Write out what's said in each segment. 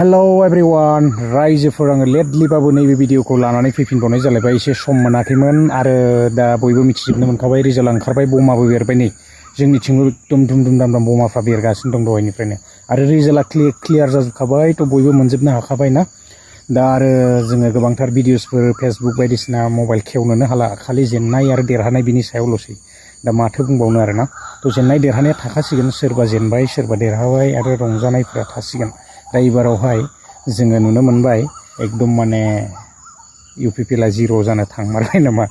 hello everyone रायजोफोर आङो लेटलिबाबो नैबे भिडिअखौ लानानै फैफिनबावनाय जालायबाय एसे सम मोनाखैमोन आरो दा बयबो मिथिजोबनो मोनखाबाय रिजाल्ट ओंखारबाय बमाबो बेरबाय नै जोंनिथिंबो एकदम दुम दुम दाम दाम बमाफ्रा बेरगासिनो दं दहायनिफ्रायनो आरो रिजाल्टआ क्लियार जाजोबखाबाय थ' बयबो मोनजोबनो हाखाबाय ना दा आरो जोङो गोबांथार भिडिअसफोर फेसबुक बायदिसिना मबाइल खेवनोनो हाला खालि जेननाय आरो देरहानाय बिनि सायावल'सै दा माथो बुंबावनो आरोना थ' जेननाय देरहानाया थाखासिगोन सोरबा जेनबाय सोरबा देरहाबाय आरो रंजानायफ्रा थासिगोन दा एबारावहाय जोङो नुनो मोनबाय एकदम माने UPPला जिर' जानो थांमारबाय नामा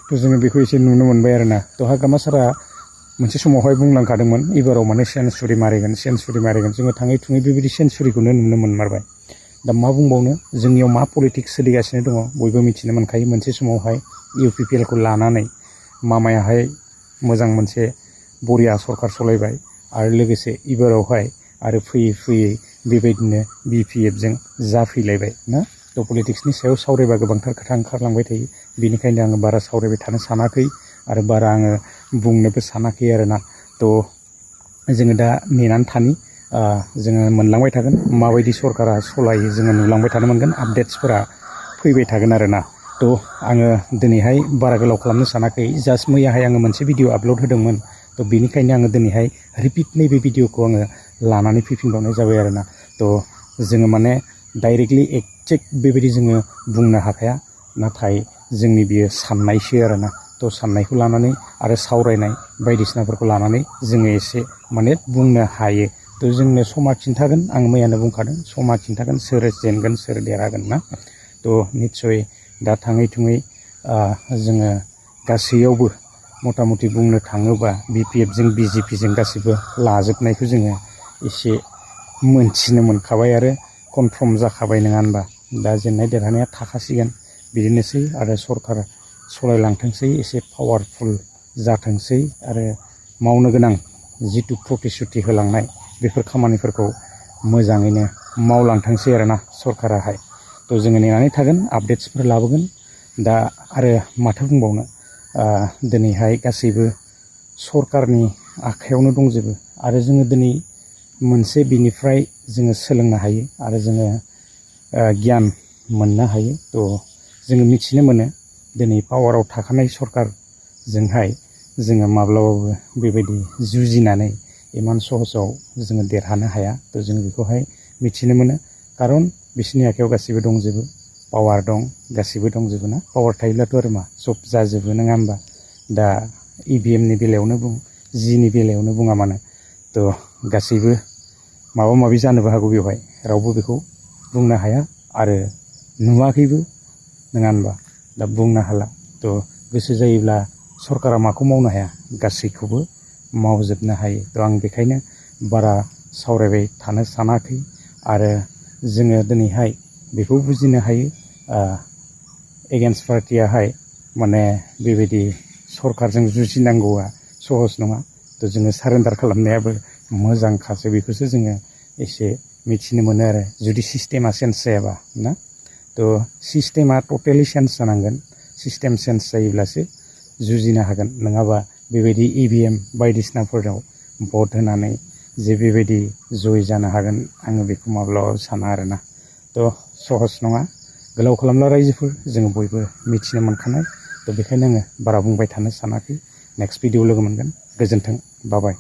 थ' जोङो बेखौ एसे नुनो मोनबाय आरोना थ' हाग्रामा सारा मोनसे समावहाय बुंलांखादोंमोन एबाराव माने सेन्चुरि मारिगोन जोङो थाङै थुङै बेबायदि सेन्चुरिखौनो नुनो मोनमारबाय दा मा बुंबावनो जोंनियाव मा पलिटिक्स सोलिगासिनो दङ बयबो मिथिनो मोनखायो मोनसे समावहाय UPPLखौ लानानै मामायाहाय मोजां मोनसे बरिया सरकार सलायबाय आरो लोगोसे एबारावहाय आरो फैयै फैयै बेबायदिनो BPFजों जाफैलायबाय ना थ' पलिटिक्सनि सायाव सावरायबा गोबांथार खोथा ओंखारलांबाय थायो बेनिखायनो आङो बारा सावरायबाय थानो सानाखै आरो बारा आङो बुंनोबो सानाखै आरोना थ' जोङो दा नेनानै थानि जोङो मोनलांबाय थागोन माबायदि सरकारा सलायो जोङो नुलांबाय थानो मोनगोन आपडेट्सफोरा फैबाय थागोन आरोना थ' आङो दिनैहाय बारा गोलाव खालामनो सानाखै जास्ट मैयाहाय आङो मोनसे भिडिअ आपल'ड होदोंमोन थ' बेनिखायनो आङो दिनैहाय रिपिट नैबे भिडिअखौ आङो लानानै फैफिनबावनाय जाबाय आरोना थ' जोङो माने डाइरेक्टलि एक्जेक्ट बेबायदि जोङो बुंनो हाखाया नाथाय जोंनि बियो साननायसो आरोना थ' साननायखौ लानानै आरो सावरायनाय बायदिसिनाफोरखौ लानानै जोङो एसे माने बुंनो हायो थ' जोंनो समा खिन्थागोन आं मैयानो बुंखादों समा खिन्थागोन सोर जेनगोन सोर देरहागोन ना थ' निस्सय दा थाङै थुङै जोङो गासैयावबो मथा मथि बुंनो थाङोबा BPFजों BJPजों गासैबो लाजोबनायखौ जोङो एसे मोनथिनो मोनखाबाय आरो कनफार्म जाखाबाय नङा होनबा दा जेननाय देरहानाया थाखासिगोन बिदिनोसै आरो सरकार सलायलांथोंसै एसे पावारफुल जाथोंसै आरो मावनो गोनां जिथु प्रतिश्रुति होलांनाय बेफोर खामानिफोरखौ मोजाङैनो मावलांथोंसै आरोना सरकाराहाय थ' जोङो नेनानै थागोन आपडेट्सफोर लाबोगोन दा आरो माथो बुंबावनो दिनैहाय गासैबो सरकारनि आखायावनो दंजोबो आरो जोङो दिनै मोनसे बिनिफ्राय जोङो सोलोंनो हायो आरो जोङो गियान मोननो हायो थ' जोङो मिथिनो मोनो दिनै पावाराव थाखानाय सरकारजोंहाय जोङो माब्लाबाबो बेबायदि जुजिनानै इमान सहसाव जोङो देरहानो हाया थ' जों बेखौहाय मिथिनो मोनो खारन बिसोरनि आखायाव गासैबो दंजोबो पावार दं गासैबो दंजोबो ना पावार थायोब्लाथ' आरो मा सब जाजोबो नङा होमबा दा EVMनि बेलायावनो बुं जिनि बेलायावनो बुङा मानो थ' गासैबो माबा माबि जानोबो हागौ बेवहाय रावबो बेखौ बुंनो हाया आरो नुवाखैबो नङा होनबा दा बुंनो हाला थ' गोसो जायोब्ला सरकारा माखौ मावनो हाया गासैखौबो मावजोबनो हायो थ' आं बेखायनो बारा सावरायबाय थानो सानाखै आरो जोङो दिनैहाय बेखौ बुजिनो हायो एगेन्स्ट पार्टियाहाय माने बेबायदि सरकारजों जुजिनांगौआ सहस नङा थ' जोङो सारेन्डार खालामनायाबो मोजांखासो बेखौसो जोङो एसे मिथिनो मोनो आरो जुदि सिस्टेमा चेन्ज जायाबा ना थ' सिस्टेमा टटेलि चेन्ज जानांगोन सिस्टेम चेन्ज जायोब्लासो जुजिनो हागोन नङाबा बेबायदि EVM बायदिसिनाफोराव भट होनानै जे बेबायदि जय जानो हागोन आङो बेखौ माब्लाबाबो साना आरोना थ' सहस नङा गोलाव खालामला रायजोफोर जोङो बयबो मिथिनो मोनखानाय थ' बेखायनो आङो बारा बुंबाय थानो सानाखै नेक्स्ट भिडिअ लोगो मोनगोन गोजोन्थों बाय